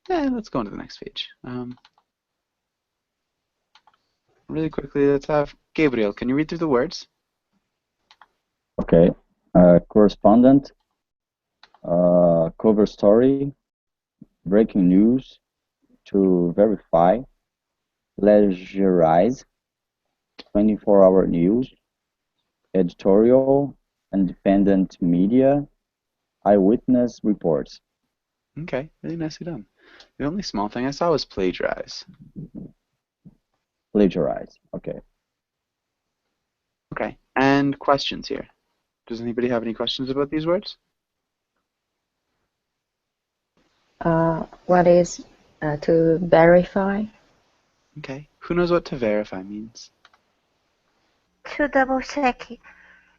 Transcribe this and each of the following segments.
let's go on to the next page. Really quickly, let's have Gabriel. Can you read through the words? Okay. Correspondent, cover story, breaking news, to verify, plagiarize, 24-hour news, editorial, independent media, eyewitness reports. Okay, really nicely done. The only small thing I saw was plagiarize. Plagiarize. Okay. Okay, and questions here. Does anybody have any questions about these words? What is to verify? Okay, who knows what to verify means? To double check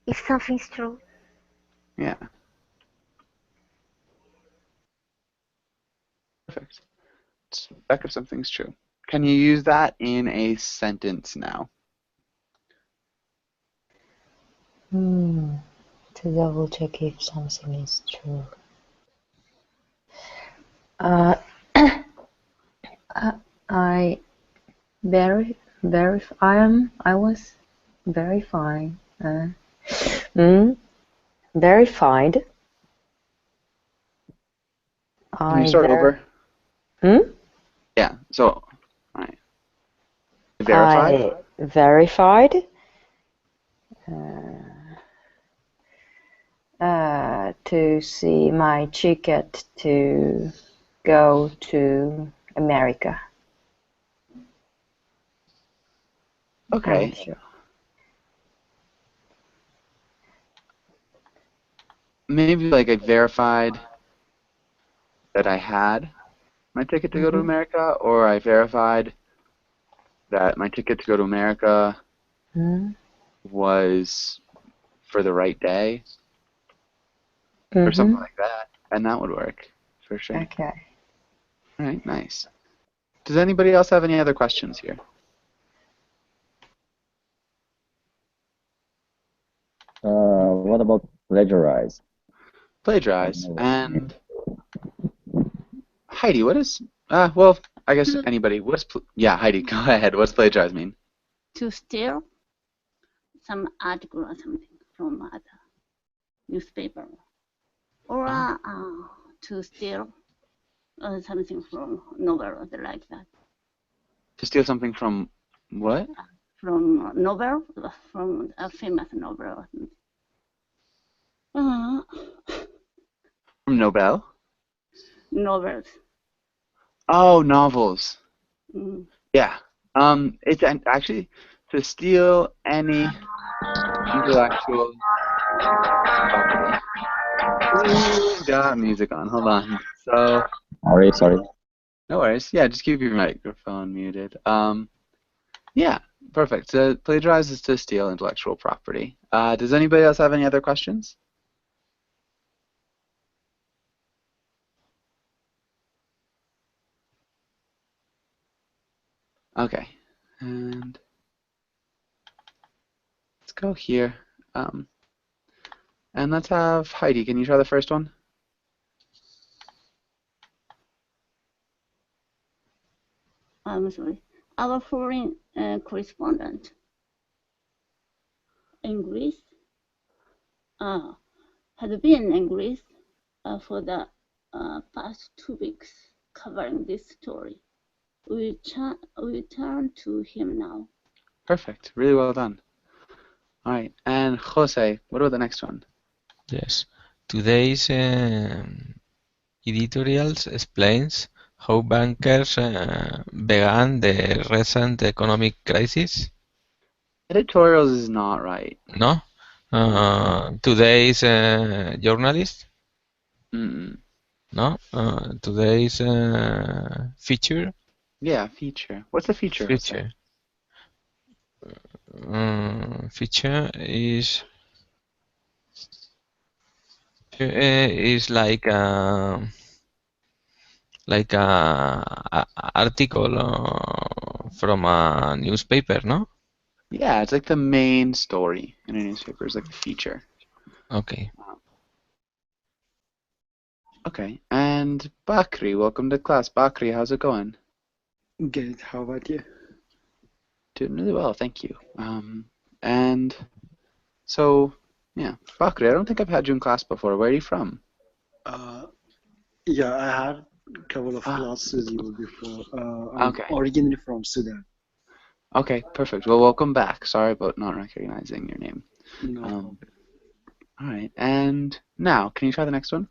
if something's true. Yeah. Perfect. Check if something's true. Can you use that in a sentence now? To double check if something is true. I was verifying. Verified. Can you start over? Yeah, so, all right. Verified? I verified to see my ticket to go to America. Okay. Sure. Maybe like I verified that I had my ticket to go to America, or I verified that my ticket to go to America was for the right day, or something like that, and that would work for sure. Okay. All right, nice. Does anybody else have any other questions here? What about plagiarize? Plagiarize. And Heidi, what is? Well, I guess anybody. Yeah, Heidi, go ahead. What's plagiarize mean? To steal some article or something from other newspaper, or to steal something from novel like that. To steal something from what? From novel, from a famous novel or something. From Nobel? Novels. Oh, novels. Mm. Yeah. It's actually to steal any intellectual property. We've got music on. Hold on. So. Sorry. No worries. Yeah, just keep your microphone muted. Yeah, perfect. So plagiarize is to steal intellectual property. Does anybody else have any other questions? Okay, and let's go here. And let's have Heidi. Can you try the first one? I'm sorry. Our foreign correspondent in Greece has been in Greece for the past 2 weeks covering this story. We turn to him now. Perfect. Really well done. All right. And Jose, what about the next one? Yes. Today's editorials explains how bankers began the recent economic crisis. Editorials is not right. No? Today's journalist? No? Today's feature? Yeah, feature. What's a feature? Feature. Feature is like a article from a newspaper, no? Yeah, it's like the main story in a newspaper is like the feature. Okay. Okay. And Bakri, welcome to class. Bakri, how's it going? Good. How about you? Doing really well, thank you. And so, yeah, Bakri, I don't think I've had you in class before. Where are you from? Yeah, I had a couple of Ah, classes you before. I'm okay. originally from Sudan. Okay, perfect. Well, welcome back. Sorry about not recognizing your name. No Um, problem. all right. And now, can you try the next one?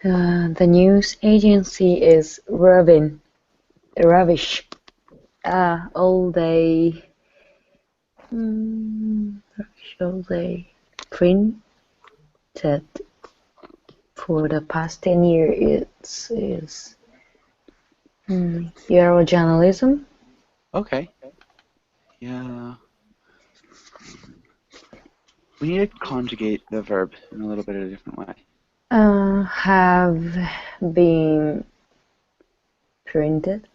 The news agency is rubbish. All they printed for the past 10 years is Eurojournalism. Okay. Yeah. We need to conjugate the verb in a little bit of a different way. Have been printed.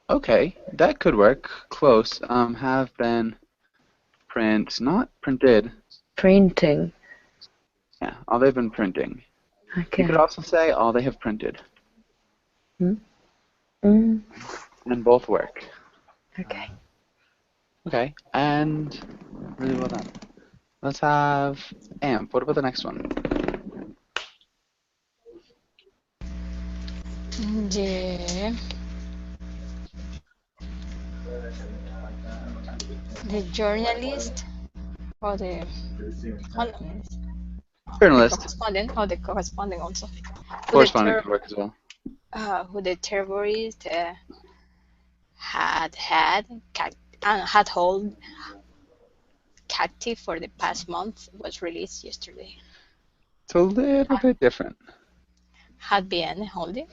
Okay, that could work. Close. Have been print, not printed. Printing. Yeah, all they've been printing. You Okay. could also say all they have printed. Mm. And both work. Okay. Okay, and really well done. Let's have Amp. What about the next one? The journalist or the Journalist. correspondent also Correspondent could work as well. who the terrorist had hold captive for the past month was released yesterday. It's a little bit different. Had been holding.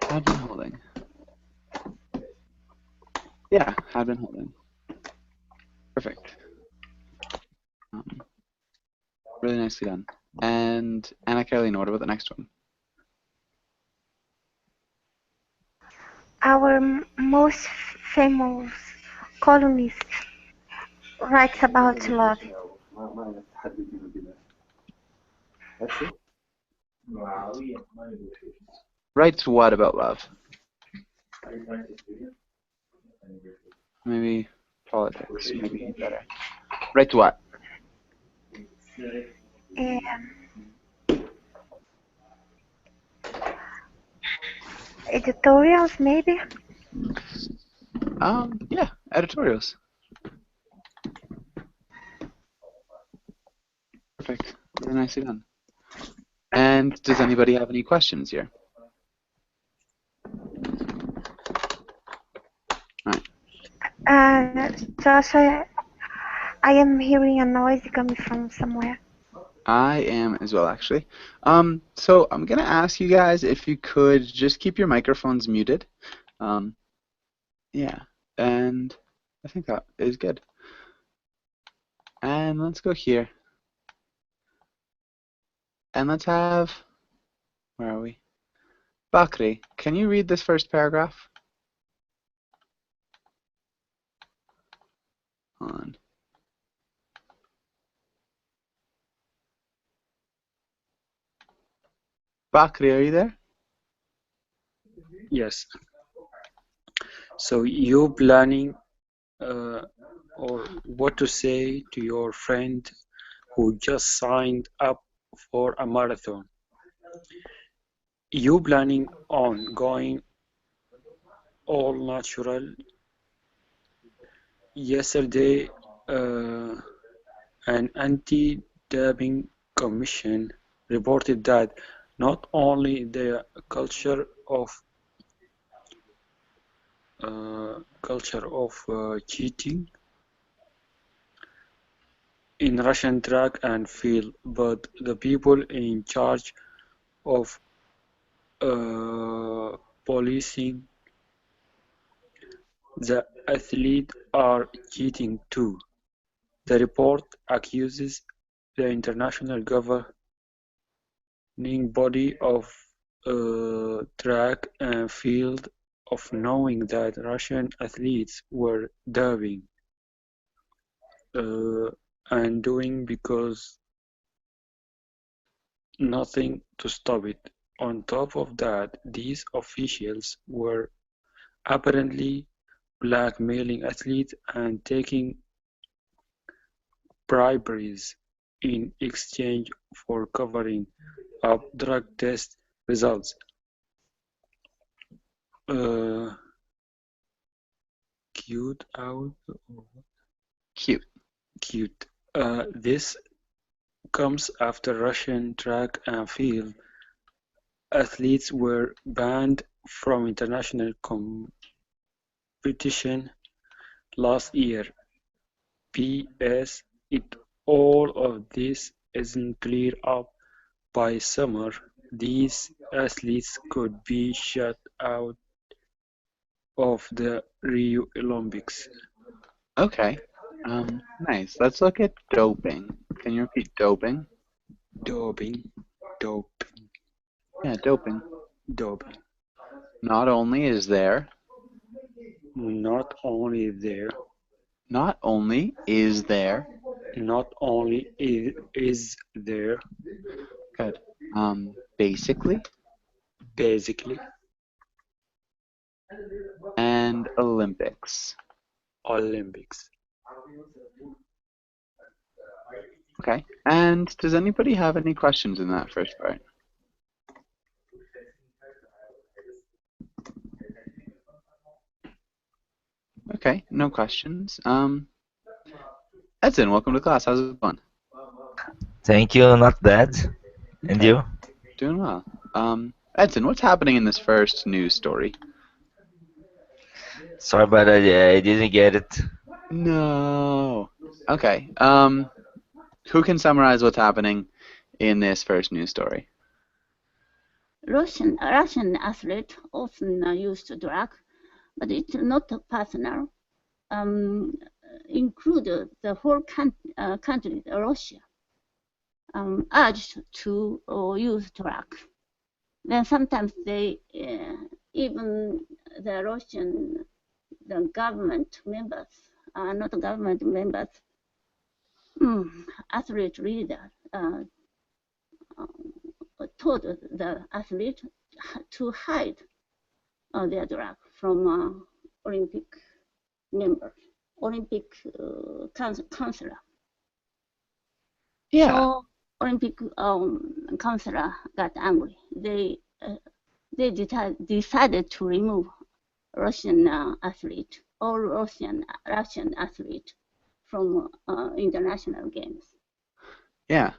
Had been holding. Yeah, had been holding. Perfect. Really nicely done. And Anna Carolina, what about the next one? Our most famous columnist writes about love. Writes what about love? Maybe politics, maybe better. Writes what? Editorials, maybe? Yeah, editorials. Perfect. Really nicely done. And does anybody have any questions here? Joshua, I am hearing a noise coming from somewhere. I am as well, actually. So I'm gonna ask you guys if you could just keep your microphones muted. Yeah, and I think that is good. And let's go here. And let's have, where are we? Bakri, can you read this first paragraph? Hold on. Bakri, are you there? Yes. So you planning or what to say to your friend who just signed up for a marathon? You planning on going all natural? Yesterday, an anti-doping commission reported that not only the culture of cheating in Russian track and field, but the people in charge of policing the athletes are cheating too. The report accuses the international governing body of track and field of knowing that Russian athletes were doping and doing because nothing to stop it. On top of that, these officials were apparently blackmailing athletes and taking briberies in exchange for covering up drug test results. Cute out Cute. cute. This comes after Russian track and field athletes were banned from international competition last year. P.S. If all of this isn't cleared up by summer, these athletes could be shut out of the Rio Olympics. Okay. Nice. Let's look at doping. Can you repeat doping? Doping, doping, Yeah, doping. doping. Not only is there, Not only there, not only is there, not only is there, good. Basically, basically, and Olympics. Olympics. Okay. And does anybody have any questions in that first part? Okay, no questions. Edson, welcome to class. How's it going? Thank you, not bad. And Okay. you? Doing well. Edson, what's happening in this first news story? Sorry, but I didn't get it. No. Okay. Who can summarize what's happening in this first news story? Russian athlete often used drug, but it's not personal. Include the whole country, Russia, urged to use drug. Then sometimes they even the Russian government members, not government members, athlete leader told the athlete to hide their drug from Olympic members, Olympic counselor. Yeah. So Olympic counselor got angry. They decided to remove Russian athlete, all Russian athlete from international games. Yeah.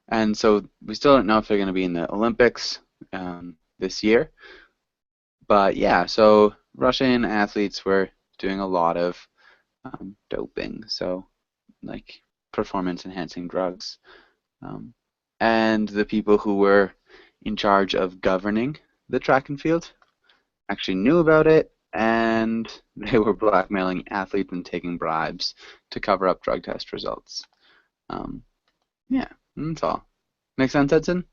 And so we still don't know if they're going to be in the Olympics this year. But yeah, so Russian athletes were doing a lot of doping, so like performance enhancing drugs. And the people who were in charge of governing the track and field actually knew about it, and they were blackmailing athletes and taking bribes to cover up drug test results. Yeah, that's all. Make sense, Edson?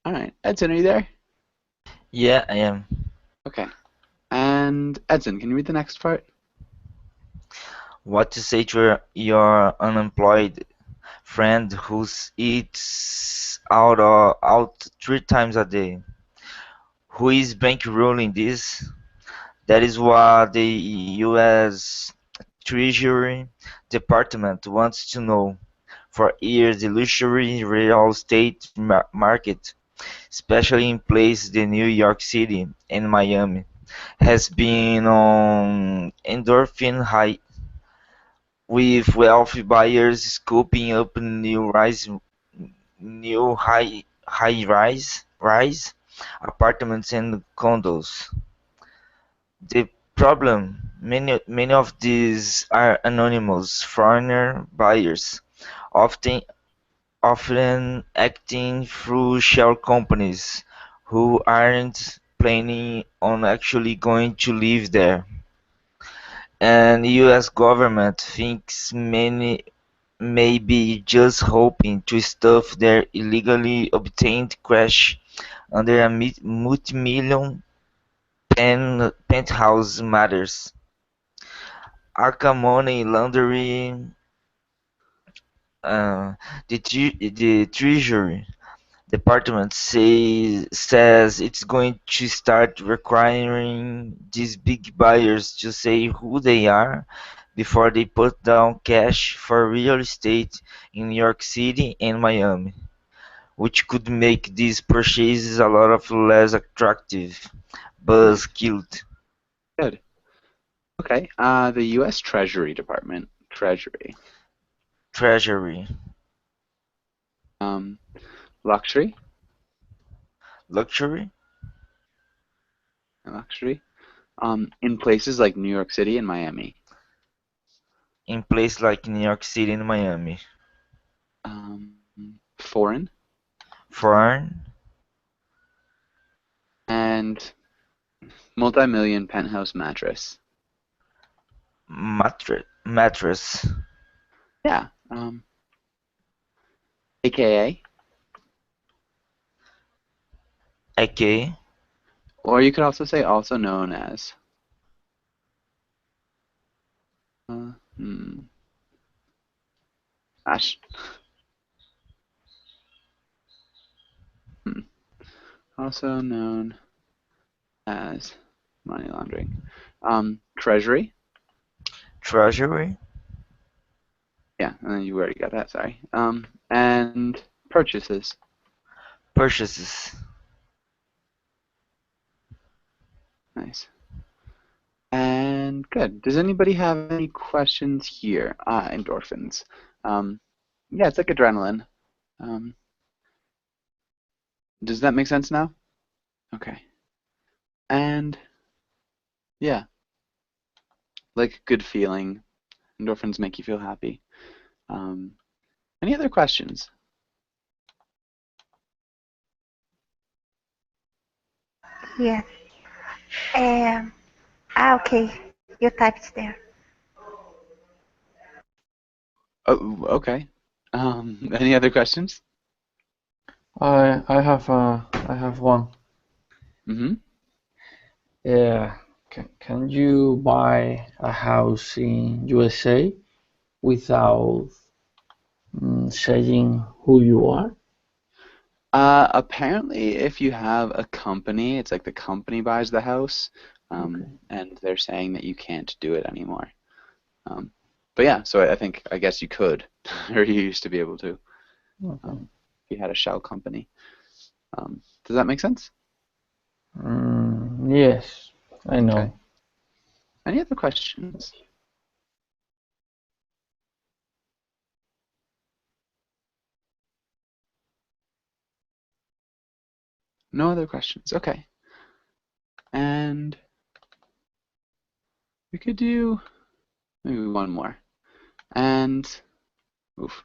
All right, Edson, are you there? Yeah, I am. Okay. And Edson, can you read the next part? What to say to your unemployed friend who eats out 3 times a day? Who is bankrolling this? That is what the U.S. Treasury Department wants to know. For years, the luxury real estate market, especially in places like New York City and Miami, has been on endorphin high, with wealthy buyers scooping up new high rise apartments and condos. The problem, many of these are anonymous foreigner buyers, often often acting through shell companies who aren't planning on actually going to live there. And US government thinks many may be just hoping to stuff their illegally obtained cash under a multi-million penthouse matters. Arca money laundering. The Treasury Department says it's going to start requiring these big buyers to say who they are before they put down cash for real estate in New York City and Miami, which could make these purchases a lot of less attractive. Buzzkill. Good. Okay. The U.S. Treasury Department. Treasury. Treasury. Luxury. Luxury. Luxury. In places like New York City and Miami. In places like New York City and Miami. Foreign. Foreign. And multi-million penthouse mattress. Mattress. Yeah. AKA. AKA. Or you could also say also known as. Gosh. Also known as money laundering. Treasury. Treasury. Yeah, you already got that, sorry. And purchases. Purchases. Nice. And good. Does anybody have any questions here? Endorphins. Yeah, it's like adrenaline. Does that make sense now? Okay. And yeah, like good feeling. Endorphins make you feel happy. Any other questions? Yes. Okay. You typed there. Oh, okay. Any other questions? I have one. Mm-hmm. Yeah. Can you buy a house in USA without saying who you are? Apparently, if you have a company, it's like the company buys the house, and they're saying that you can't do it anymore. But yeah, so I guess you could, or you used to be able to, if you had a shell company. Does that make sense? Yes, I know. Okay. Any other questions? No other questions. Okay. And we could do maybe one more. And oof.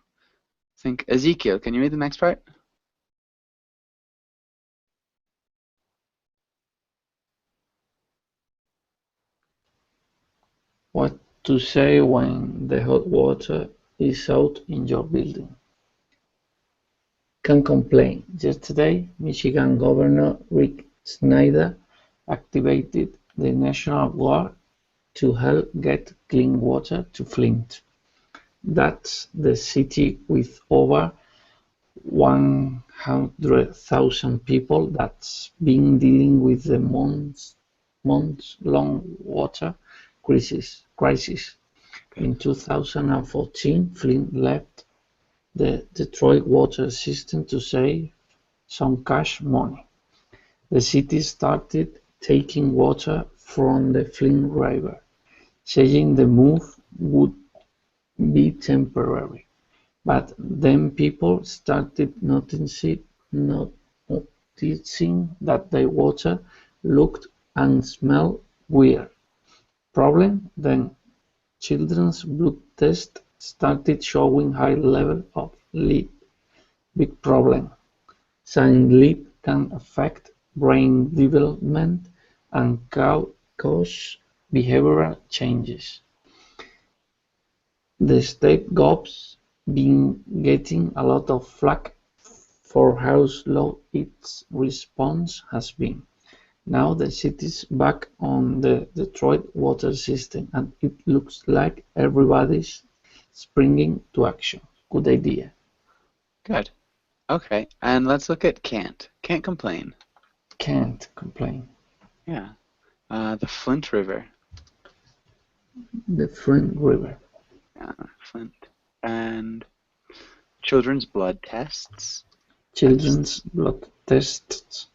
Think Ezekiel, can you read the next part? What to say when the hot water is out in your building? Can complain. Yesterday, Michigan Governor Rick Snyder activated the National Guard to help get clean water to Flint. That's the city with over 100,000 people that's been dealing with the months-long water crisis. In 2014, Flint left the Detroit water system to save some cash money. The city started taking water from the Flint River, saying the move would be temporary. But then people started noticing that the water looked and smelled weird. Problem? Then children's blood tests started showing high levels of lead. Big problem. Saying lead can affect brain development and cause behavioral changes. The state gov's been getting a lot of flack for how slow its response has been. Now the city's back on the Detroit water system, and it looks like everybody's springing to action. Good idea. Good. Okay, and let's look at can't. Can't complain. Can't complain. Yeah. The Flint River. The Flint River. Yeah, Flint. And children's blood tests. Children's blood tests.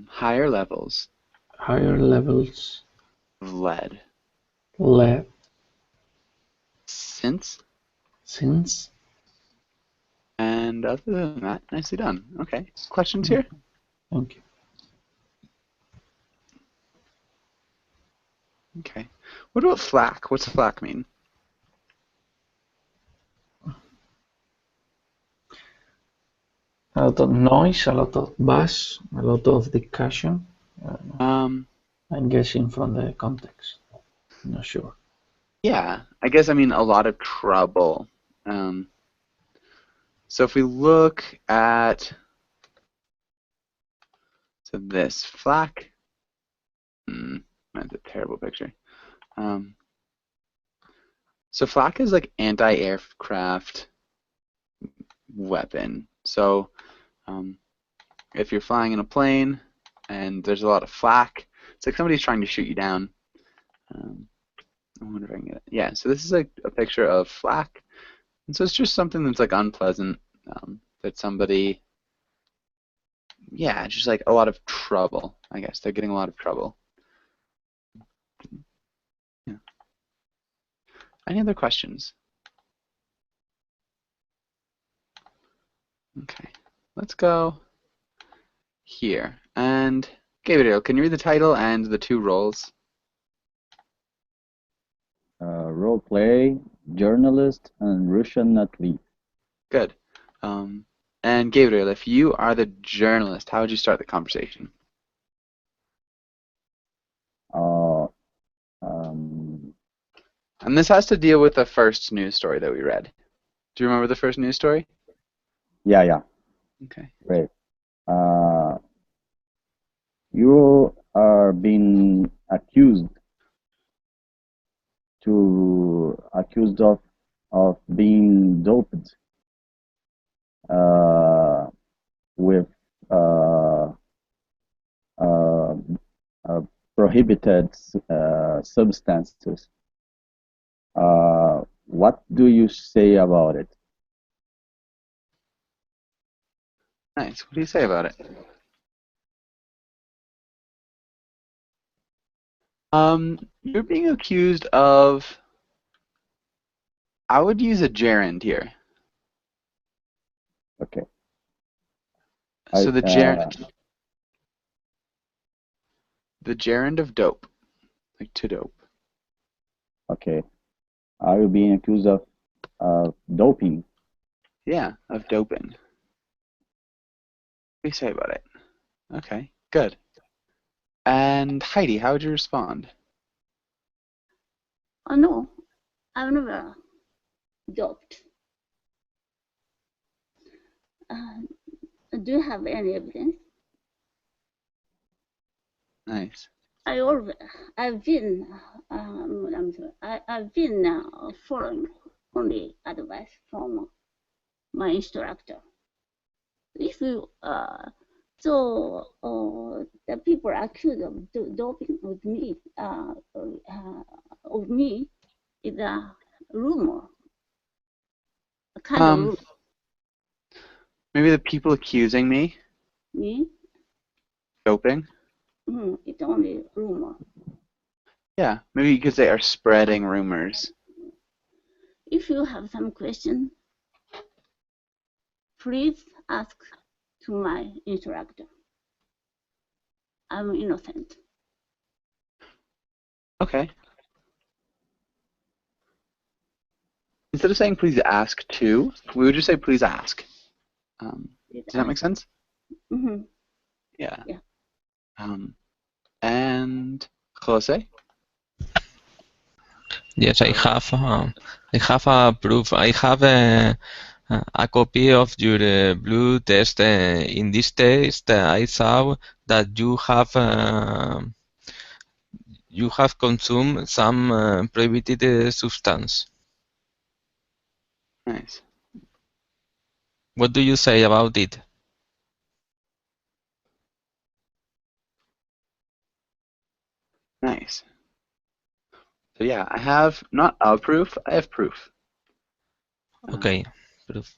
Higher levels Higher levels. of lead. Lead. Since. And other than that, nicely done. Okay. Questions here? Thank you. Okay. What about flak? What's flak mean? A lot of noise, a lot of bass, a lot of discussion. I'm guessing from the context. Not sure. Yeah, I guess I mean a lot of trouble. So if we look at this flak, that's a terrible picture. So flak is like anti-aircraft weapon. So if you're flying in a plane and there's a lot of flak, it's like somebody's trying to shoot you down. I wonder if I can get it. Yeah, so this is like a picture of flak. And so it's just something that's like unpleasant, that somebody, yeah, just like a lot of trouble, I guess. They're getting a lot of trouble. Yeah. Any other questions? Okay, let's go here. And Gabriel, can you read the title and the two roles? Role play, journalist, and Russian athlete. Good. And Gabriel, if you are the journalist, how would you start the conversation? And this has to deal with the first news story that we read. Do you remember the first news story? Yeah. Okay. Great. You are being accused of being doped with prohibited substances. What do you say about it? Nice. What do you say about it? You're being accused of, I would use a gerund here. Okay. So the gerund of dope, like to dope. Okay. Are you being accused of doping? Yeah, of doping. What do you say about it? Okay, good. And Heidi, how would you respond? Oh no, I've never doped. Do you have any evidence? Nice. I've been following only advice from my instructor. If you the people accused of doping with me is a rumor. A kind of rumor. Maybe the people accusing me doping. It's only rumor. Yeah, maybe because they are spreading rumors. If you have some question, please ask to my instructor. I'm innocent. Okay. Instead of saying please ask to, we would just say please ask. Does that make sense? Mm-hmm. Yeah. And Jose? Yes, I have a proof. I have A copy of your blood test. In this test, I saw that you have consumed some prohibited substance. Nice. What do you say about it? Nice. So yeah, I have not a proof, I have proof. Okay, proof.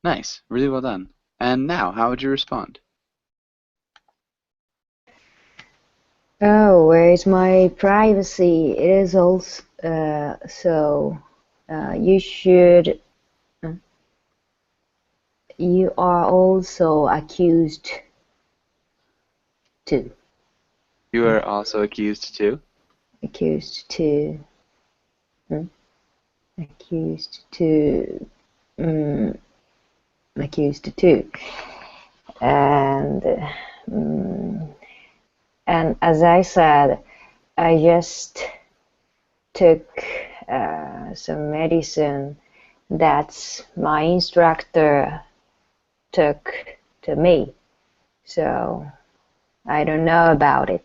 Nice. Really well done. And now, how would you respond? Oh, where is my privacy? It is also you should. You are also accused too. You are also accused too? Accused to. Accused to. Accused to. And as I said, I just took some medicine that my instructor took to me, so I don't know about it.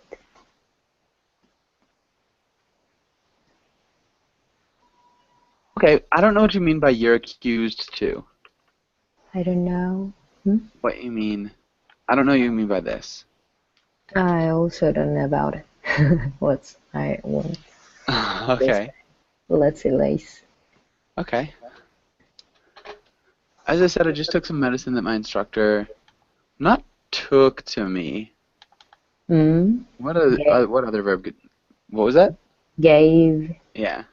Okay, I don't know what you mean by you're accused too. I don't know. What you mean? I don't know what you mean by this. I also don't know about it. What's I want? Okay. Let's erase. Okay. As I said, I just took some medicine that my instructor not took to me. What other verb? What was that? Gave. Yeah.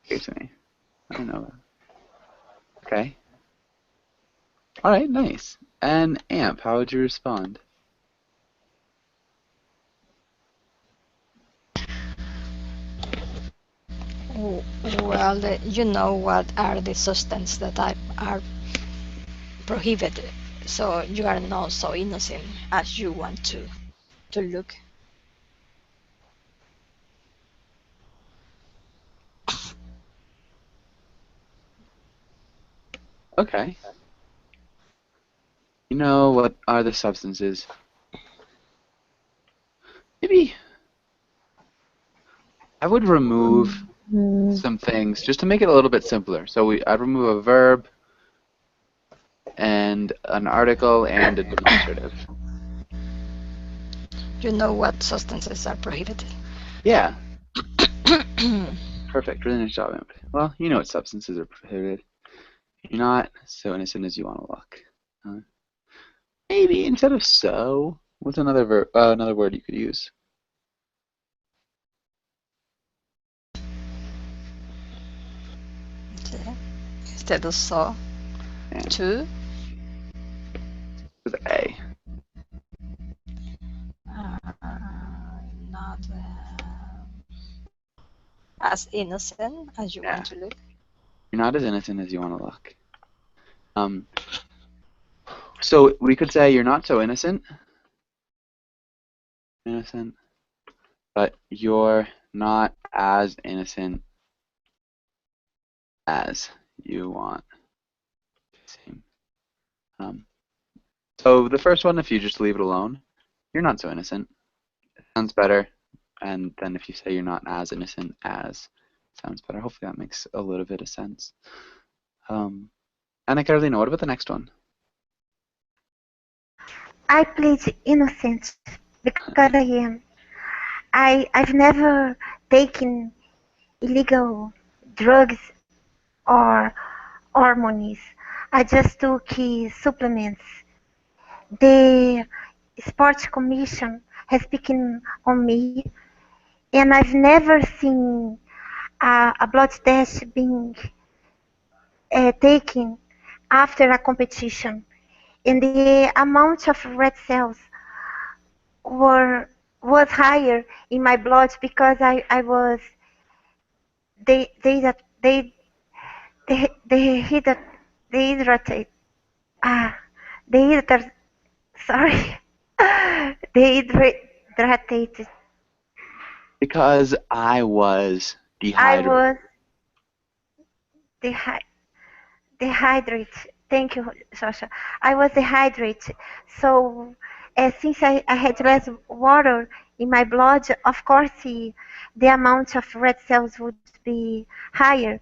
Gave to me. I don't know. Okay. All right. Nice. And Amp, how would you respond? Well, you know what are the substances that are prohibited, so you are not so innocent as you want to look. Okay. You know what are the substances? Maybe I would remove some things just to make it a little bit simpler. So I'd remove a verb and an article and a demonstrative. You know what substances are prohibited. Yeah. Perfect. Really nice job, Amp. Well, you know what substances are prohibited. You're not so innocent as you want to look. Maybe instead of so, what's another word you could use? Instead of so, Yeah. to. With A. Not as innocent as you want to look. You're not as innocent as you want to look. So we could say you're not so innocent. Innocent. But you're not as innocent as you want to seem. So the first one, if you just leave it alone, you're not so innocent. It sounds better. And then if you say you're not as innocent as, sounds better. Hopefully that makes a little bit of sense. Anna Carolina, what about the next one? I plead innocent because I am. I've never taken illegal drugs or hormones. I just took supplements. The sports commission has taken on me, and I've never seen a blood test being taken after a competition. And the amount of red cells was higher in my blood because I was they dehydrated dehydrated sorry dehydrated. Because I was I dehydrated. was dehydrated. Thank you, Sasha. I was dehydrated. So, since I had less water in my blood, of course, the amount of red cells would be higher.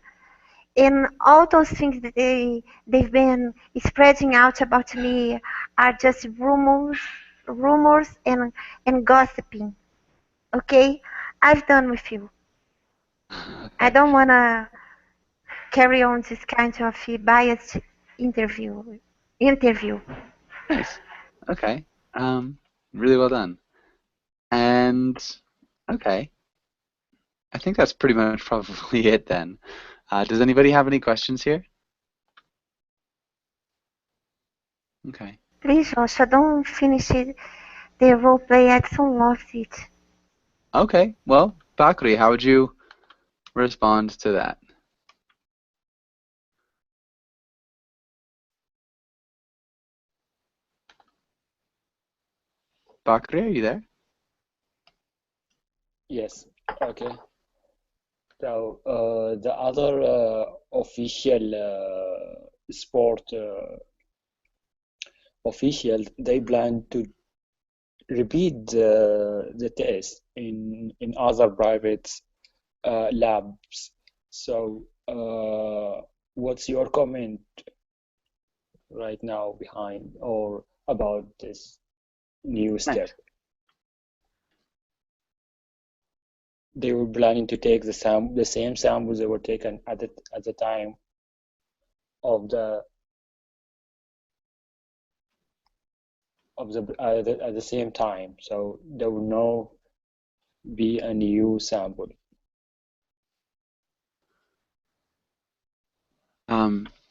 And all those things that they've been spreading out about me are just rumors and gossiping. Okay, I've done with you. I don't wanna carry on this kind of biased interview. Interview. Nice. Okay. Really well done. And okay, I think that's pretty much probably it then. Does anybody have any questions here? Okay. Please, Joshua, don't finish it, the role play. I so loved it. Okay. Well, Bakri, how would you respond to that? Bakri, are you there? Yes. Okay. So the other official sport officials, they plan to repeat the test in other private labs. So what's your comment right now behind or about this new step? Nice. They were planning to take the same samples that were taken at the time of the at the same time, so there will no be a new sample.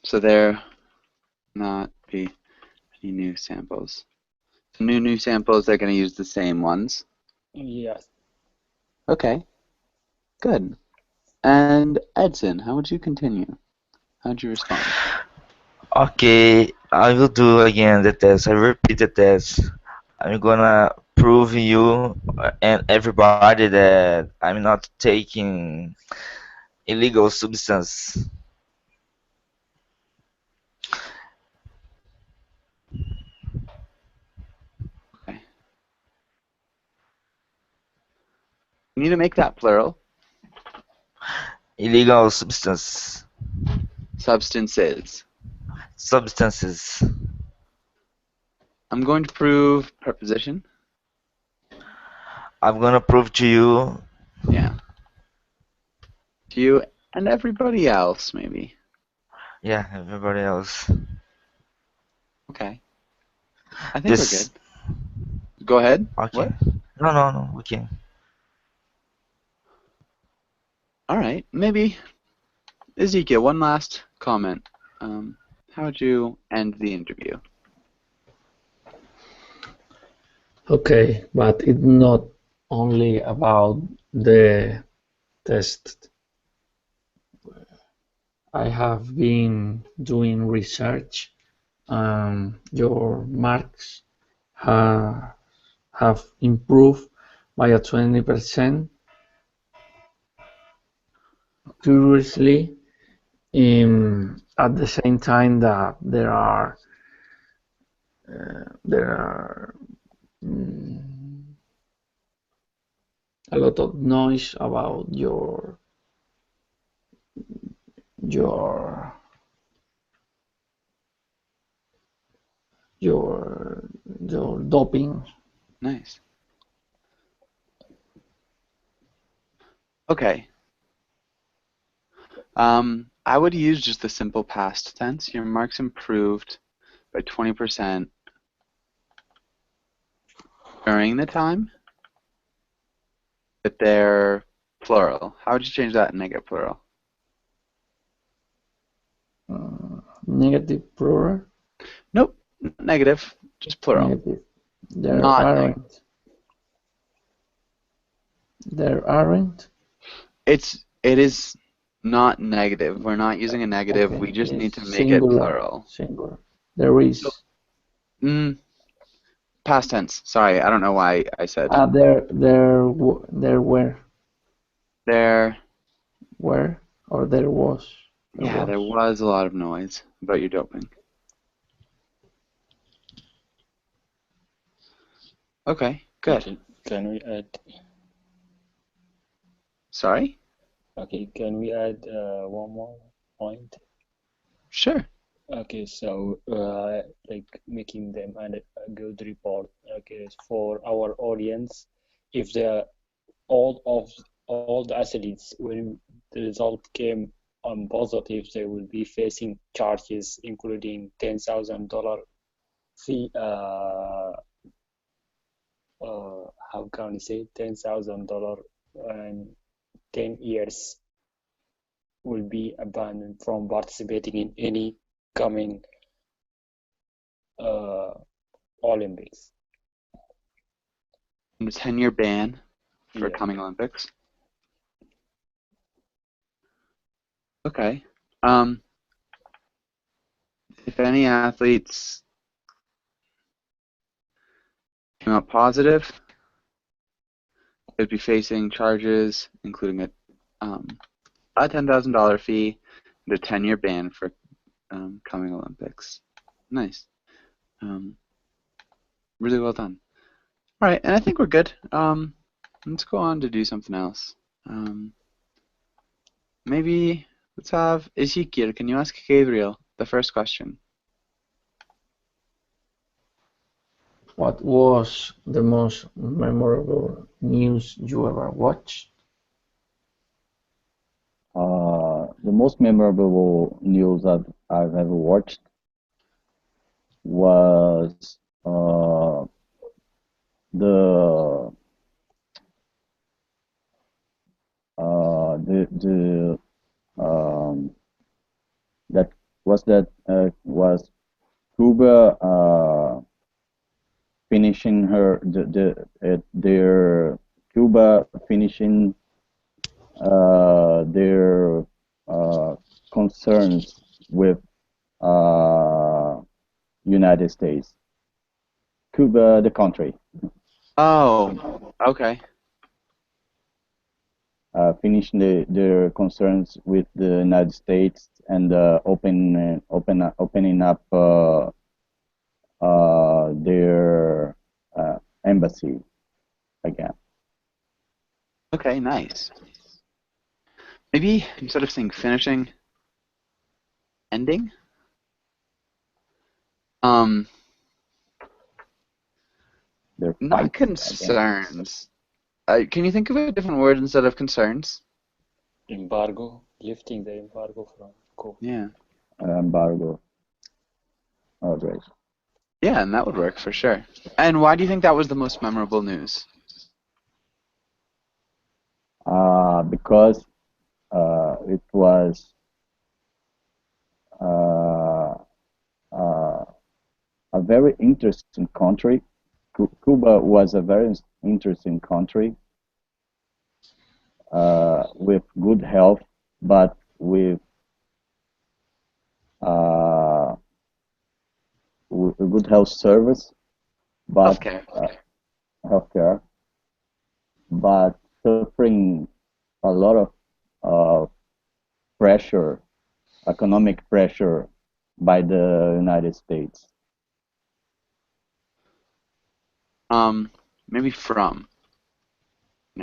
So there not be any new samples. So new samples, they're going to use the same ones. Yes. Okay. Good. And Edson, how would you continue? How would you respond? Okay, I will do again the test. I repeat the test. I'm gonna prove you and everybody that I'm not taking illegal substance. Okay. You need to make that plural. Illegal substance. Substances. Substances. I'm going to prove preposition. I'm gonna prove to you. Yeah. To you and everybody else, maybe. Yeah, everybody else. Okay. I think This. we're good. Go ahead. Okay. What? No. Okay. All right. Maybe Ezekiel, one last comment. How would you end the interview? Okay, but it's not only about the test. I have been doing research. Your marks have improved by a 20%. Curiously, at the same time that there are a lot of noise about your doping. Nice. Okay. I would use just the simple past tense. Your marks improved by 20% during the time, but they're plural. How would you change that in negative plural? Negative plural? Nope, negative, just plural. Negative. There Not aren't. There aren't? It is not negative. We're not using a negative. Okay, We just need to it's make it singular. plural. Singular. There is. Past tense. Sorry, I don't know why I said. There were. There Were or there was. Yeah, there was a lot of noise about your doping. Okay, good. Okay, can we add? Sorry? Okay, can we add one more point? Sure. Okay, so like making them a good report. Okay, for our audience, if all the athletes, when the result came on positive, they will be facing charges including $10,000 fee. How can we say $10,000 and 10 years will be abandoned from participating in any coming Olympics. And a 10-year ban for Yeah. coming Olympics. Okay. If any athletes came out positive, they'd be facing charges, including a $10,000 fee and a 10-year ban for coming Olympics. Nice. Really well done. All right, and I think we're good. Let's go on to do something else. Maybe let's have Ezekiel. Can you ask Gabriel the first question? What was the most memorable news you ever watched? The most memorable news I've ever watched was the that was Cuba finishing their Cuba finishing their concerns with United States. Cuba, the country, Oh, okay. finishing their concerns with the United States and opening up their embassy again. Okay, nice. Maybe instead of saying finishing, ending? Their Not fight concerns. Can you think of a different word instead of concerns? Embargo, lifting the embargo from Cuba. Yeah. Embargo. Oh, great. Yeah, and that would work for sure. And why do you think that was the most memorable news? Because it was a very interesting country. Cuba was a very interesting country with good health, but with a good health service, but healthcare, but suffering a lot of pressure, economic pressure by the United States. Maybe from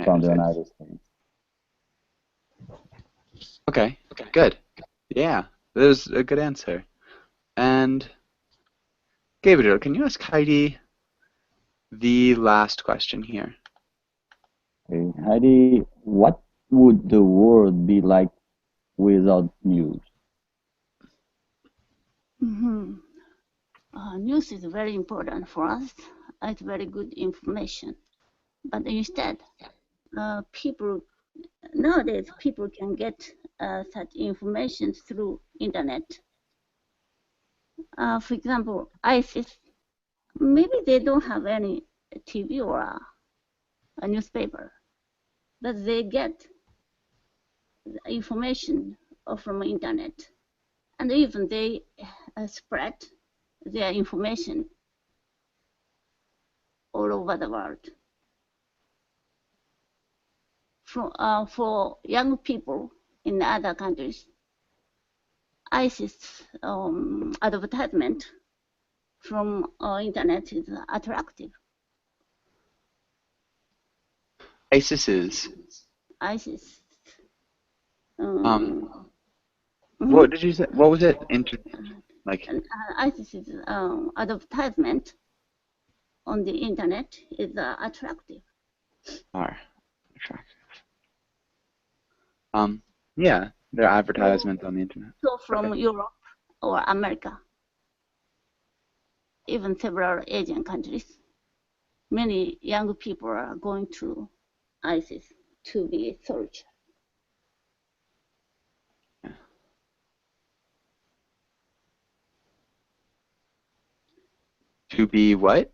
From the United States. Okay, good. Yeah, that was a good answer. And Gabriel, can you ask Heidi the last question here? Okay. Heidi, what would the world be like without news? News is very important for us. It's very good information. But instead, nowadays people can get such information through internet. For example, ISIS, maybe they don't have any TV or a newspaper, but they get information from internet, and even they spread their information all over the world. For young people in other countries, ISIS advertisement from internet is attractive. ISIS's. ISIS. What did you say? What was it? Like ISIS advertisement on the internet is attractive. are attractive. Yeah, there are advertisements on the internet. So from Europe or America, even several Asian countries, many young people are going to ISIS to be soldier. To be what?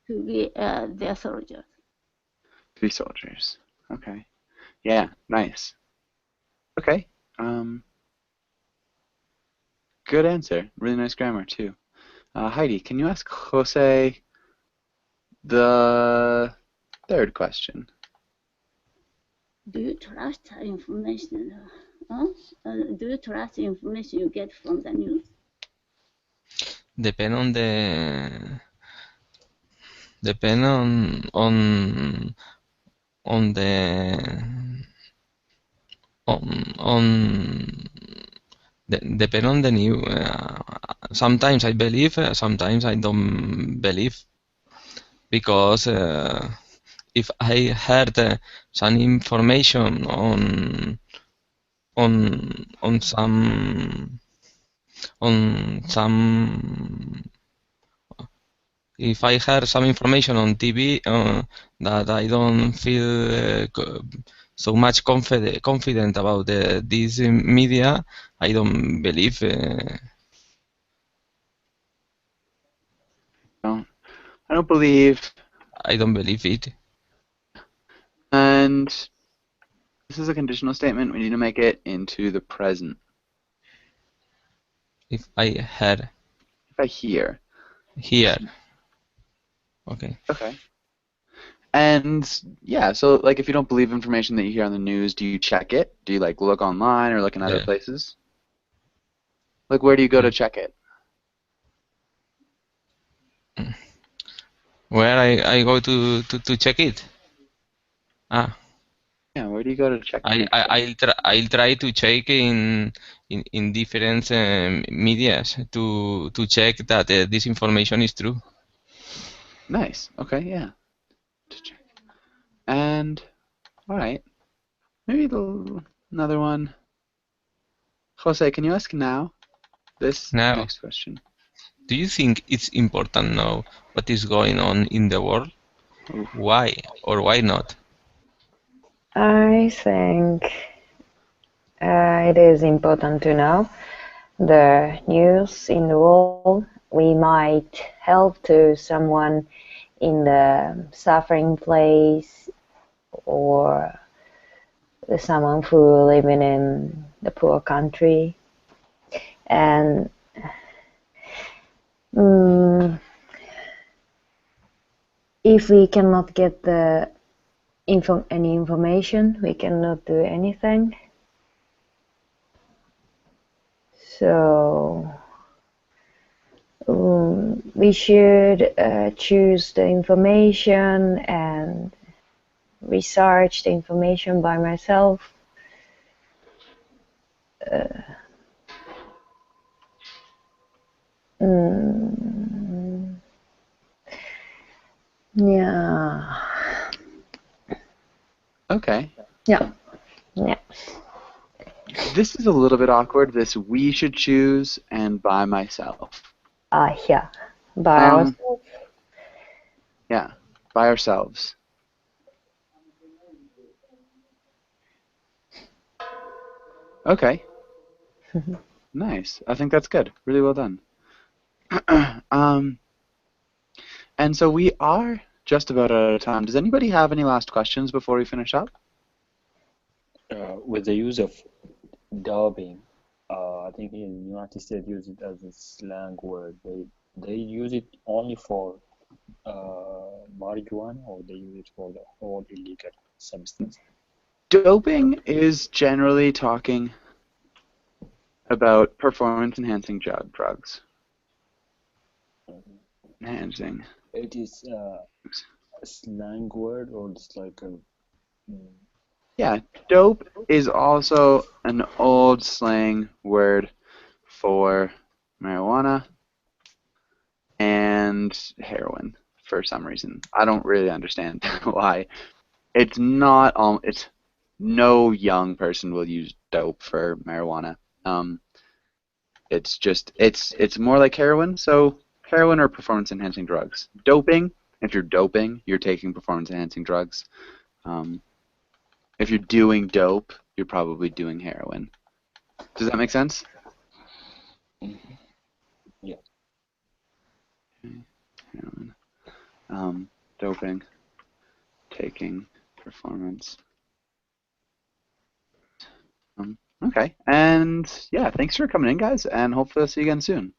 To be their soldiers. To be soldiers. Okay. Yeah, nice. Okay. Good answer. Really nice grammar too. Heidi, can you ask Jose the third question? Do you trust information? Do you trust information you get from the news? Depend on the depend on the new. Sometimes I believe, sometimes I don't believe, because if I heard some information on some if I heard some information on TV that I don't feel so much confident about this media, I don't believe. I don't believe. I don't believe it. And this is a conditional statement. We need to make it into the present. If I heard. If I hear. Hear. Okay. Okay. And yeah, so like if you don't believe information that you hear on the news, do you check it? Do you like look online or look in other places? Like where do you go to check it? Where I go to check it? Yeah, where do you go to check it? I'll try to check in different medias to check that this information is true. Nice. Okay, yeah. To check. And all right, maybe another one. Jose, can you ask now? This Now, next question. Do you think it's important now what is going on in the world? Why or why not? I think it is important to know the news in the world. We might help to someone in the suffering place or someone who living in the poor country. And if we cannot get any information, we cannot do anything. So we should choose the information and research the information by myself. Yeah. Okay. Yeah. Yeah. This is a little bit awkward. This we should choose and by myself. Yeah. By ourselves. Yeah, by ourselves. Okay. Nice. I think that's good. Really well done. And so we are just about out of time. Does anybody have any last questions before we finish up? With the use of dubbing, I think in the United States use it as a slang word. They use it only for marijuana, or they use it for the whole illegal substance. Doping is generally talking about performance-enhancing drugs. Enhancing. It is a slang word, or it's like a. Yeah, dope is also an old slang word for marijuana and heroin for some reason. I don't really understand why. It's not it's no young person will use dope for marijuana. It's just it's more like heroin, so heroin or performance enhancing drugs. Doping, if you're doping, you're taking performance enhancing drugs. If you're doing dope, you're probably doing heroin. Does that make sense? Yeah. Heroin. Doping, taking performance. Okay, and yeah, thanks for coming in, guys, and hopefully I'll see you again soon.